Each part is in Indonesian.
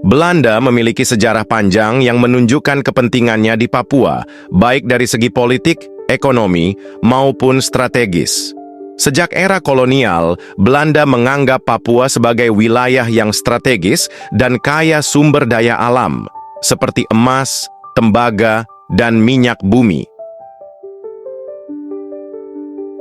Belanda memiliki sejarah panjang yang menunjukkan kepentingannya di Papua, baik dari segi politik, ekonomi, maupun strategis. Sejak era kolonial, Belanda menganggap Papua sebagai wilayah yang strategis dan kaya sumber daya alam, seperti emas, tembaga, dan minyak bumi.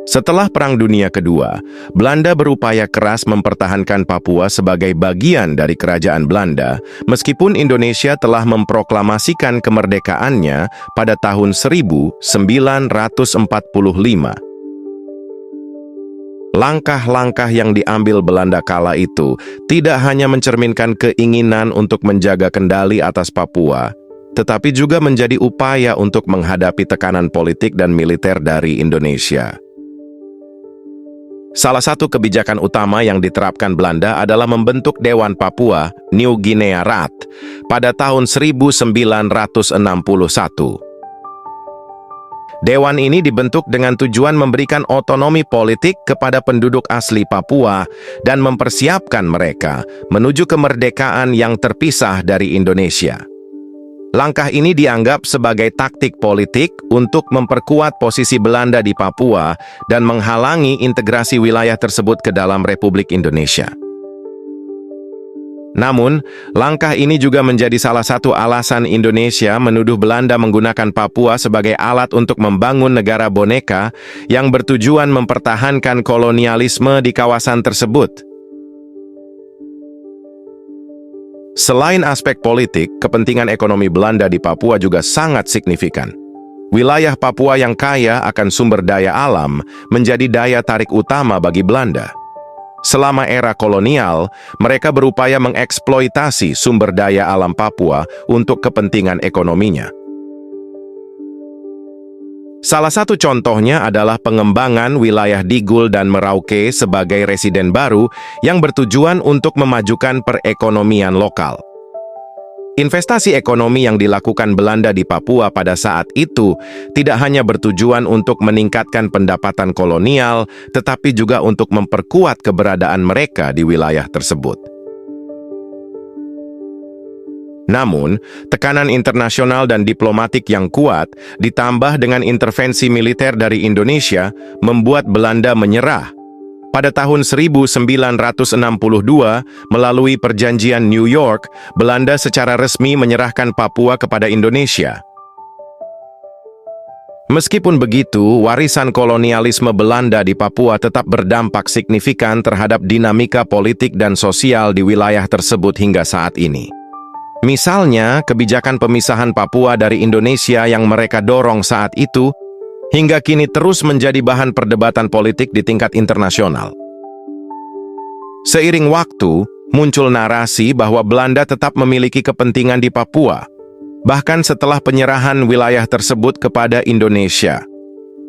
Setelah Perang Dunia Kedua, Belanda berupaya keras mempertahankan Papua sebagai bagian dari Kerajaan Belanda, meskipun Indonesia telah memproklamasikan kemerdekaannya pada tahun 1945. Langkah-langkah yang diambil Belanda kala itu tidak hanya mencerminkan keinginan untuk menjaga kendali atas Papua, tetapi juga menjadi upaya untuk menghadapi tekanan politik dan militer dari Indonesia. Salah satu kebijakan utama yang diterapkan Belanda adalah membentuk Dewan Papua New Guinea Rat pada tahun 1961. Dewan ini dibentuk dengan tujuan memberikan otonomi politik kepada penduduk asli Papua dan mempersiapkan mereka menuju kemerdekaan yang terpisah dari Indonesia. Langkah ini dianggap sebagai taktik politik untuk memperkuat posisi Belanda di Papua dan menghalangi integrasi wilayah tersebut ke dalam Republik Indonesia. Namun, langkah ini juga menjadi salah satu alasan Indonesia menuduh Belanda menggunakan Papua sebagai alat untuk membangun negara boneka yang bertujuan mempertahankan kolonialisme di kawasan tersebut. Selain aspek politik, kepentingan ekonomi Belanda di Papua juga sangat signifikan. Wilayah Papua yang kaya akan sumber daya alam menjadi daya tarik utama bagi Belanda. Selama era kolonial, mereka berupaya mengeksploitasi sumber daya alam Papua untuk kepentingan ekonominya. Salah satu contohnya adalah pengembangan wilayah Digul dan Merauke sebagai residen baru yang bertujuan untuk memajukan perekonomian lokal. Investasi ekonomi yang dilakukan Belanda di Papua pada saat itu tidak hanya bertujuan untuk meningkatkan pendapatan kolonial, tetapi juga untuk memperkuat keberadaan mereka di wilayah tersebut. Namun, tekanan internasional dan diplomatik yang kuat, ditambah dengan intervensi militer dari Indonesia, membuat Belanda menyerah. Pada tahun 1962, melalui Perjanjian New York, Belanda secara resmi menyerahkan Papua kepada Indonesia. Meskipun begitu, warisan kolonialisme Belanda di Papua tetap berdampak signifikan terhadap dinamika politik dan sosial di wilayah tersebut hingga saat ini. Misalnya, kebijakan pemisahan Papua dari Indonesia yang mereka dorong saat itu, hingga kini terus menjadi bahan perdebatan politik di tingkat internasional. Seiring waktu, muncul narasi bahwa Belanda tetap memiliki kepentingan di Papua, bahkan setelah penyerahan wilayah tersebut kepada Indonesia.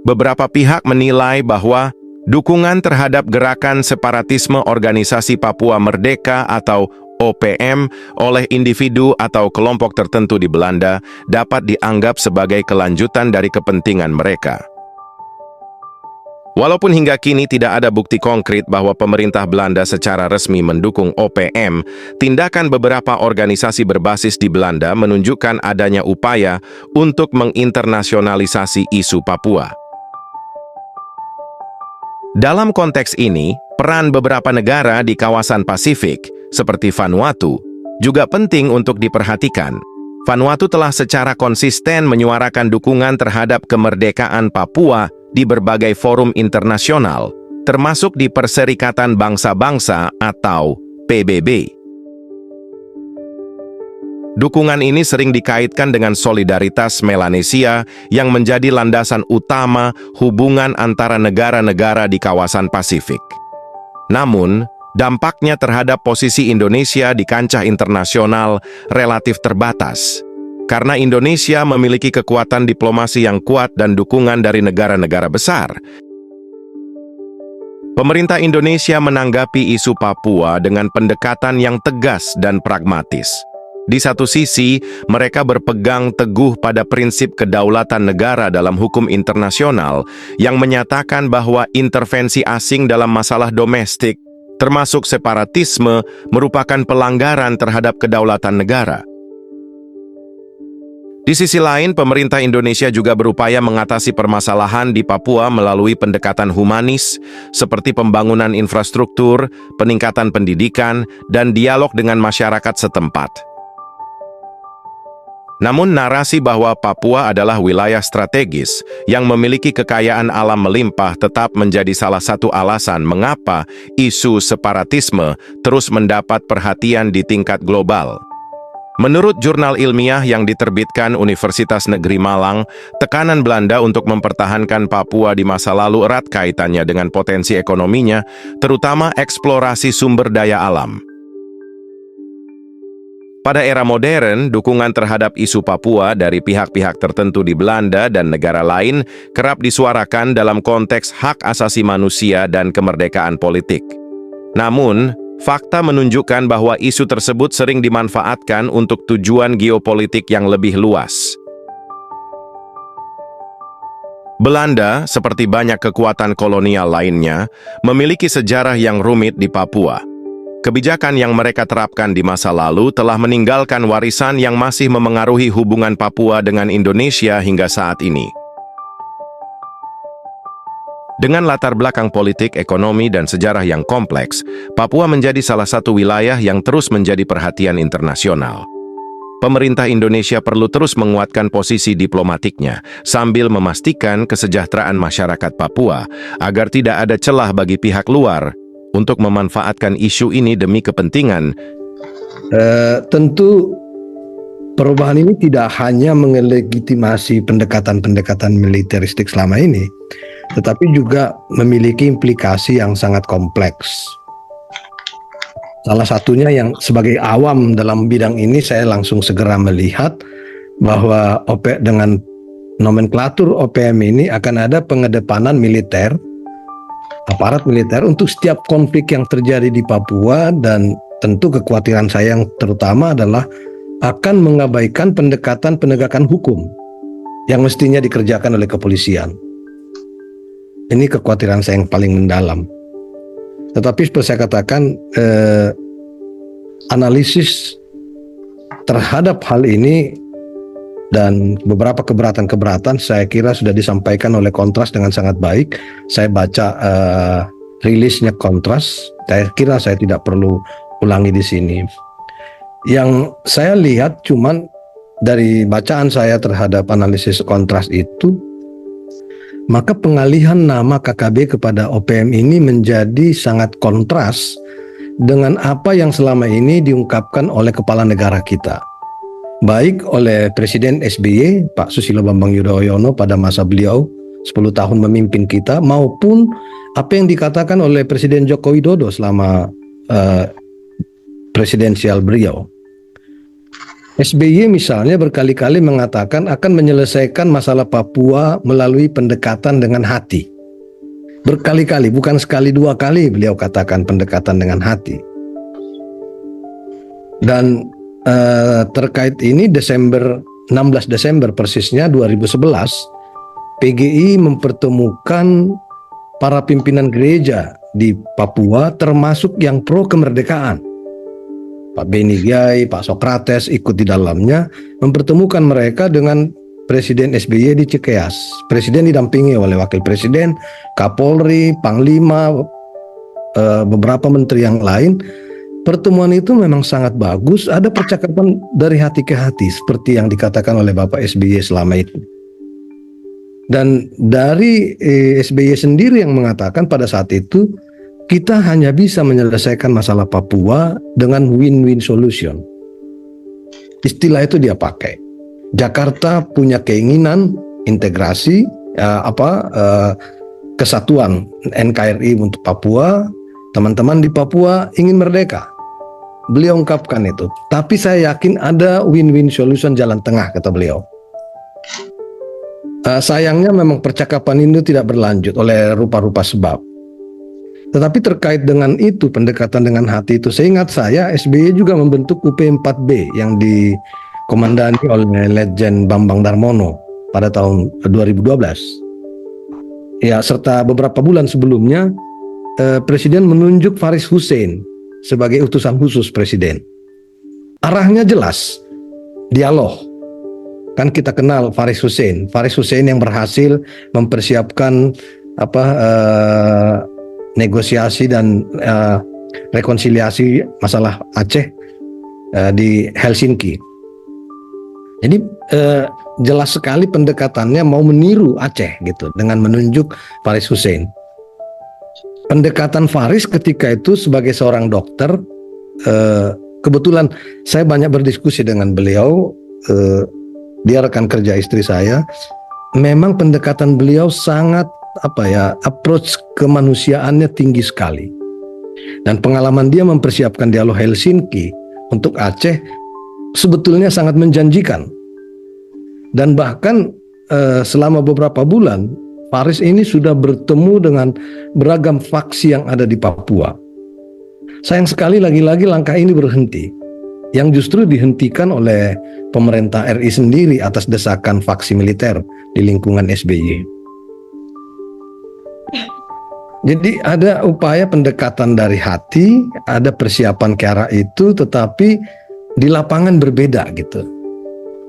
Beberapa pihak menilai bahwa dukungan terhadap gerakan separatisme Organisasi Papua Merdeka atau OPM oleh individu atau kelompok tertentu di Belanda dapat dianggap sebagai kelanjutan dari kepentingan mereka. Walaupun hingga kini tidak ada bukti konkret bahwa pemerintah Belanda secara resmi mendukung OPM, tindakan beberapa organisasi berbasis di Belanda menunjukkan adanya upaya untuk menginternasionalisasi isu Papua. Dalam konteks ini, peran beberapa negara di kawasan Pasifik, seperti Vanuatu, juga penting untuk diperhatikan. Vanuatu telah secara konsisten menyuarakan dukungan terhadap kemerdekaan Papua di berbagai forum internasional, termasuk di Perserikatan Bangsa-Bangsa atau PBB. Dukungan ini sering dikaitkan dengan solidaritas Melanesia yang menjadi landasan utama hubungan antara negara-negara di kawasan Pasifik. Namun, dampaknya terhadap posisi Indonesia di kancah internasional relatif terbatas, karena Indonesia memiliki kekuatan diplomasi yang kuat dan dukungan dari negara-negara besar. Pemerintah Indonesia menanggapi isu Papua dengan pendekatan yang tegas dan pragmatis. Di satu sisi, mereka berpegang teguh pada prinsip kedaulatan negara dalam hukum internasional yang menyatakan bahwa intervensi asing dalam masalah domestik termasuk separatisme, merupakan pelanggaran terhadap kedaulatan negara. Di sisi lain, pemerintah Indonesia juga berupaya mengatasi permasalahan di Papua melalui pendekatan humanis, seperti pembangunan infrastruktur, peningkatan pendidikan, dan dialog dengan masyarakat setempat. Namun narasi bahwa Papua adalah wilayah strategis yang memiliki kekayaan alam melimpah tetap menjadi salah satu alasan mengapa isu separatisme terus mendapat perhatian di tingkat global. Menurut jurnal ilmiah yang diterbitkan Universitas Negeri Malang, tekanan Belanda untuk mempertahankan Papua di masa lalu erat kaitannya dengan potensi ekonominya, terutama eksplorasi sumber daya alam. Pada era modern, dukungan terhadap isu Papua dari pihak-pihak tertentu di Belanda dan negara lain kerap disuarakan dalam konteks hak asasi manusia dan kemerdekaan politik. Namun, fakta menunjukkan bahwa isu tersebut sering dimanfaatkan untuk tujuan geopolitik yang lebih luas. Belanda, seperti banyak kekuatan kolonial lainnya, memiliki sejarah yang rumit di Papua. Kebijakan yang mereka terapkan di masa lalu telah meninggalkan warisan yang masih memengaruhi hubungan Papua dengan Indonesia hingga saat ini. Dengan latar belakang politik, ekonomi, dan sejarah yang kompleks, Papua menjadi salah satu wilayah yang terus menjadi perhatian internasional. Pemerintah Indonesia perlu terus menguatkan posisi diplomatiknya, sambil memastikan kesejahteraan masyarakat Papua, agar tidak ada celah bagi pihak luar untuk memanfaatkan isu ini demi kepentingan. Tentu perubahan ini tidak hanya melegitimasi pendekatan-pendekatan militeristik selama ini, tetapi juga memiliki implikasi yang sangat kompleks. Salah satunya yang sebagai awam dalam bidang ini, saya langsung segera melihat bahwa dengan nomenklatur OPM ini akan ada pengedepanan militer, aparat militer untuk setiap konflik yang terjadi di Papua, dan tentu kekhawatiran saya yang terutama adalah akan mengabaikan pendekatan penegakan hukum yang mestinya dikerjakan oleh kepolisian. Ini kekhawatiran saya yang paling mendalam. Tetapi seperti saya katakan, analisis terhadap hal ini dan beberapa keberatan-keberatan saya kira sudah disampaikan oleh Kontras dengan sangat baik. Saya baca rilisnya Kontras, saya kira saya tidak perlu ulangi di sini. Yang saya lihat cuman dari bacaan saya terhadap analisis Kontras itu, maka pengalihan nama KKB kepada OPM ini menjadi sangat kontras dengan apa yang selama ini diungkapkan oleh kepala negara kita. Baik oleh Presiden SBY, Pak Susilo Bambang Yudhoyono pada masa beliau 10 tahun memimpin kita, maupun apa yang dikatakan oleh Presiden Joko Widodo selama presidensial beliau. SBY misalnya berkali-kali mengatakan akan menyelesaikan masalah Papua melalui pendekatan dengan hati. Berkali-kali, bukan sekali dua kali beliau katakan pendekatan dengan hati. Dan terkait ini 16 Desember persisnya 2011, PGI mempertemukan para pimpinan gereja di Papua termasuk yang pro kemerdekaan. Pak Beni Gyai, Pak Sokrates ikut di dalamnya, mempertemukan mereka dengan Presiden SBY di Cikeas. Presiden didampingi oleh Wakil Presiden, Kapolri, Panglima, beberapa menteri yang lain. Pertemuan itu memang sangat bagus, ada percakapan dari hati ke hati seperti yang dikatakan oleh Bapak SBY selama itu. Dan dari SBY sendiri yang mengatakan pada saat itu, kita hanya bisa menyelesaikan masalah Papua dengan win-win solution. Istilah itu dia pakai. Jakarta punya keinginan integrasi, kesatuan NKRI untuk Papua. Teman-teman di Papua ingin merdeka. Beliau ungkapkan itu. Tapi saya yakin ada win-win solution, jalan tengah, kata beliau. Sayangnya memang percakapan itu tidak berlanjut oleh rupa-rupa sebab. Tetapi terkait dengan itu, pendekatan dengan hati itu, seingat saya SBY juga membentuk UP4B yang dikomandani oleh Letjen Bambang Darmono pada tahun 2012. Ya, serta beberapa bulan sebelumnya Presiden menunjuk Faris Hussein sebagai utusan khusus Presiden. Arahnya jelas, dialog. Kan kita kenal Faris Hussein yang berhasil mempersiapkan negosiasi dan rekonsiliasi masalah Aceh di Helsinki. Jadi jelas sekali pendekatannya mau meniru Aceh gitu dengan menunjuk Faris Hussein. Pendekatan Faris ketika itu sebagai seorang dokter, kebetulan saya banyak berdiskusi dengan beliau, dia rekan kerja istri saya. Memang pendekatan beliau sangat approach kemanusiaannya tinggi sekali. Dan pengalaman dia mempersiapkan dialog Helsinki untuk Aceh sebetulnya sangat menjanjikan. Dan bahkan selama beberapa bulan Faris ini sudah bertemu dengan beragam faksi yang ada di Papua. Sayang sekali lagi-lagi langkah ini berhenti, yang justru dihentikan oleh pemerintah RI sendiri atas desakan faksi militer di lingkungan SBY. Jadi ada upaya pendekatan dari hati, ada persiapan ke arah itu, tetapi di lapangan berbeda gitu.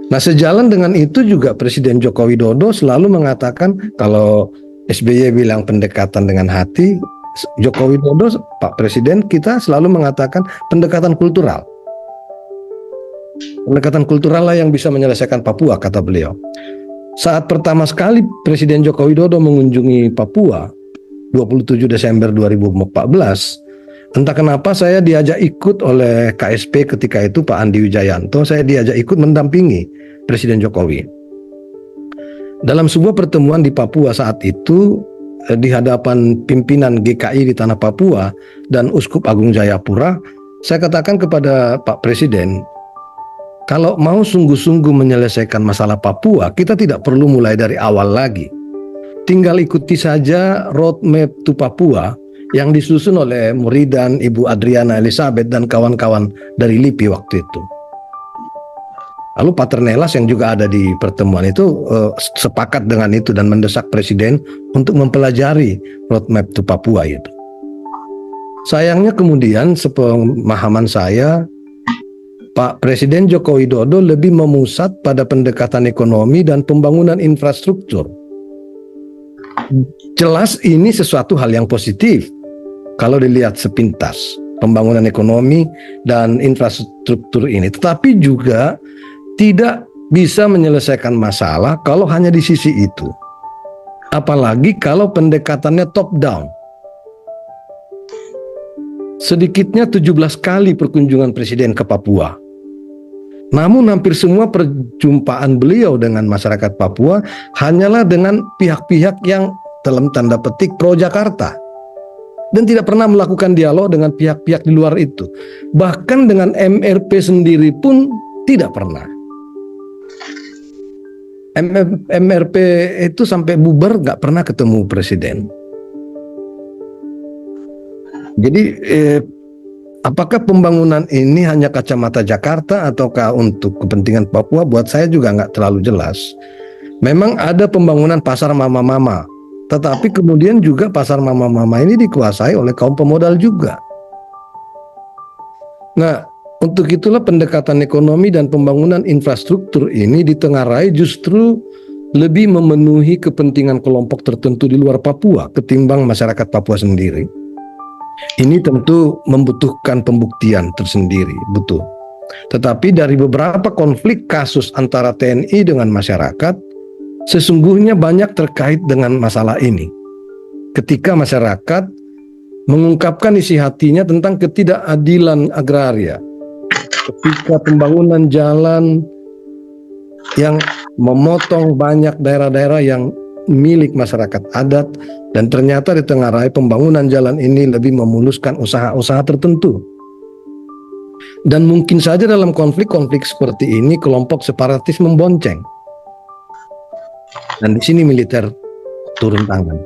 Nah, sejalan dengan itu juga Presiden Joko Widodo selalu mengatakan, kalau SBY bilang pendekatan dengan hati, Joko Widodo, Pak Presiden kita selalu mengatakan pendekatan kultural. Pendekatan kultural lah yang bisa menyelesaikan Papua, kata beliau. Saat pertama sekali Presiden Joko Widodo mengunjungi Papua 27 Desember 2014, entah kenapa saya diajak ikut oleh KSP ketika itu, Pak Andi Wijayanto, saya diajak ikut mendampingi Presiden Jokowi. Dalam sebuah pertemuan di Papua saat itu, di hadapan pimpinan GKI di tanah Papua dan Uskup Agung Jayapura, saya katakan kepada Pak Presiden, kalau mau sungguh-sungguh menyelesaikan masalah Papua, kita tidak perlu mulai dari awal lagi. Tinggal ikuti saja roadmap to Papua yang disusun oleh Muridan, Ibu Adriana Elizabeth dan kawan-kawan dari LIPI waktu itu. Lalu Pak Ternelas yang juga ada di pertemuan itu sepakat dengan itu dan mendesak Presiden untuk mempelajari roadmap to Papua itu. Sayangnya kemudian sepemahaman saya, Pak Presiden Joko Widodo lebih memusat pada pendekatan ekonomi dan pembangunan infrastruktur. Jelas ini sesuatu hal yang positif kalau dilihat sepintas, pembangunan ekonomi dan infrastruktur ini. Tetapi juga tidak bisa menyelesaikan masalah kalau hanya di sisi itu. Apalagi kalau pendekatannya top down. Sedikitnya 17 kali perkunjungan Presiden ke Papua. Namun hampir semua perjumpaan beliau dengan masyarakat Papua hanyalah dengan pihak-pihak yang dalam tanda petik pro Jakarta. Dan tidak pernah melakukan dialog dengan pihak-pihak di luar itu. Bahkan dengan MRP sendiri pun tidak pernah. MRP itu sampai bubar gak pernah ketemu Presiden. Jadi apakah pembangunan ini hanya kacamata Jakarta ataukah untuk kepentingan Papua? Buat saya juga nggak terlalu jelas. Memang ada pembangunan pasar mama-mama, tetapi kemudian juga pasar mama-mama ini dikuasai oleh kaum pemodal juga. Nah, untuk itulah pendekatan ekonomi dan pembangunan infrastruktur ini ditengarai justru lebih memenuhi kepentingan kelompok tertentu di luar Papua ketimbang masyarakat Papua sendiri. Ini tentu membutuhkan pembuktian tersendiri, betul. Tetapi dari beberapa konflik kasus antara TNI dengan masyarakat, sesungguhnya banyak terkait dengan masalah ini. Ketika masyarakat mengungkapkan isi hatinya tentang ketidakadilan agraria, ketika pembangunan jalan yang memotong banyak daerah-daerah yang milik masyarakat adat, dan ternyata ditengarai pembangunan jalan ini lebih memuluskan usaha-usaha tertentu. Dan mungkin saja dalam konflik-konflik seperti ini kelompok separatis membonceng. Dan di sini militer turun tangan.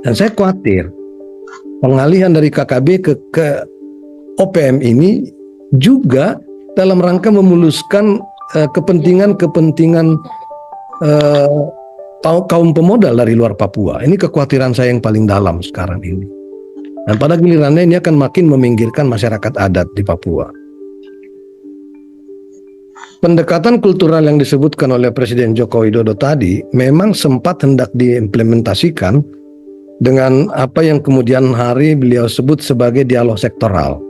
Dan saya khawatir pengalihan dari KKB ke OPM ini juga dalam rangka memuluskan kepentingan-kepentingan kaum pemodal dari luar Papua. Ini kekhawatiran saya yang paling dalam sekarang ini. Dan pada gilirannya ini akan makin meminggirkan masyarakat adat di Papua. Pendekatan kultural yang disebutkan oleh Presiden Joko Widodo tadi memang sempat hendak diimplementasikan dengan apa yang kemudian hari beliau sebut sebagai dialog sektoral.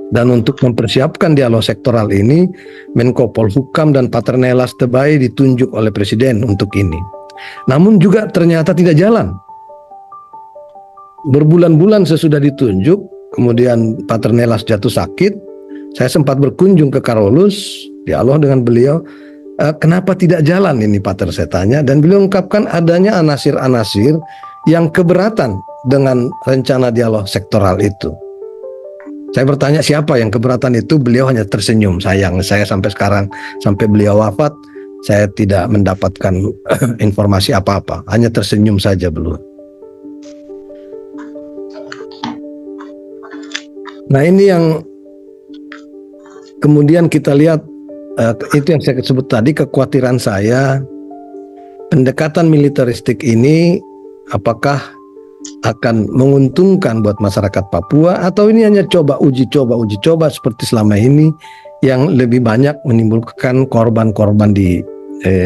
Dan untuk mempersiapkan dialog sektoral ini, Menko Polhukam dan Paternelas Tebay ditunjuk oleh Presiden untuk ini. Namun juga ternyata tidak jalan. Berbulan-bulan sesudah ditunjuk, kemudian Paternelas jatuh sakit. Saya sempat berkunjung ke Karolus, dialog dengan beliau. Kenapa tidak jalan ini Pater, saya tanya. Dan beliau ungkapkan adanya anasir-anasir yang keberatan dengan rencana dialog sektoral itu. Saya bertanya siapa yang keberatan itu, beliau hanya tersenyum. Sayang, saya sampai sekarang, sampai beliau wafat, saya tidak mendapatkan informasi apa-apa. Hanya tersenyum saja beliau. Nah ini yang kemudian kita lihat, itu yang saya sebut tadi, kekhawatiran saya, pendekatan militeristik ini apakah akan menguntungkan buat masyarakat Papua, atau ini hanya uji coba seperti selama ini yang lebih banyak menimbulkan korban-korban di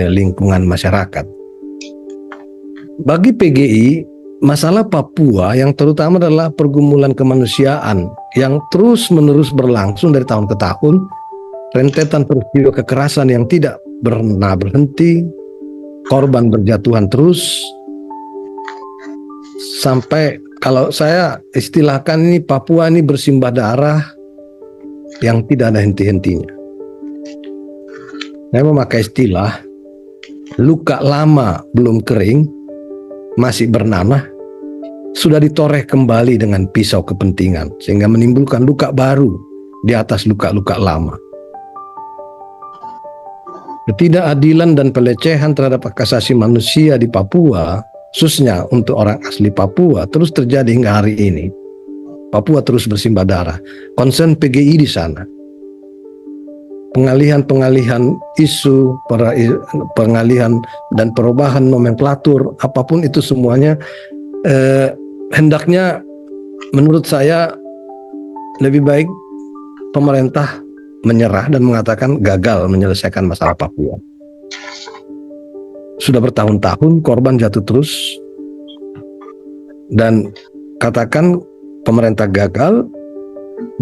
lingkungan masyarakat. Bagi PGI, masalah Papua yang terutama adalah pergumulan kemanusiaan yang terus-menerus berlangsung dari tahun ke tahun, rentetan peristiwa kekerasan yang tidak pernah berhenti, korban berjatuhan terus, sampai kalau saya istilahkan ini Papua ini bersimbah darah yang tidak ada henti-hentinya. Saya memakai istilah luka lama belum kering, masih bernanah, sudah ditoreh kembali dengan pisau kepentingan, sehingga menimbulkan luka baru di atas luka-luka lama. Ketidakadilan dan pelecehan terhadap hak asasi manusia di Papua, khususnya untuk orang asli Papua, terus terjadi hingga hari ini. Papua terus bersimbah darah. Concern PGI di sana, pengalihan isu, pengalihan dan perubahan nomenklatur, apapun itu semuanya hendaknya menurut saya lebih baik pemerintah menyerah dan mengatakan gagal menyelesaikan masalah Papua. Sudah bertahun-tahun korban jatuh terus, dan katakan pemerintah gagal,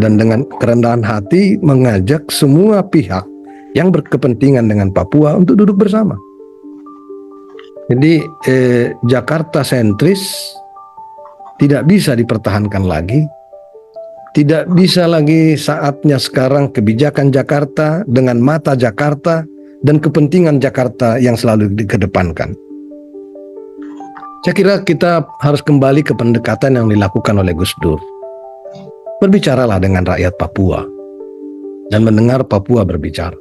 dan dengan kerendahan hati mengajak semua pihak yang berkepentingan dengan Papua untuk duduk bersama. Jadi Jakarta sentris tidak bisa dipertahankan lagi. Tidak bisa lagi saatnya sekarang kebijakan Jakarta dengan mata Jakarta dan kepentingan Jakarta yang selalu dikedepankan. Saya kira kita harus kembali ke pendekatan yang dilakukan oleh Gus Dur. Berbicaralah dengan rakyat Papua dan mendengar Papua berbicara.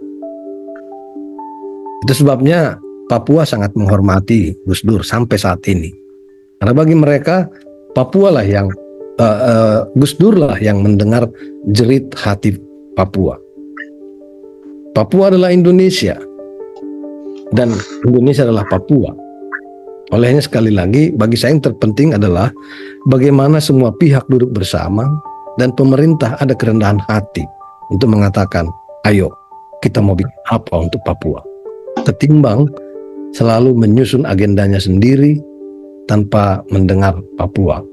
Itu sebabnya Papua sangat menghormati Gus Dur sampai saat ini. Karena bagi mereka Papua lah yang Gus Dur lah yang mendengar jerit hati Papua. Papua adalah Indonesia dan Indonesia adalah Papua. Olehnya sekali lagi bagi saya yang terpenting adalah bagaimana semua pihak duduk bersama dan pemerintah ada kerendahan hati untuk mengatakan, ayo kita mau bikin apa untuk Papua, ketimbang selalu menyusun agendanya sendiri tanpa mendengar Papua.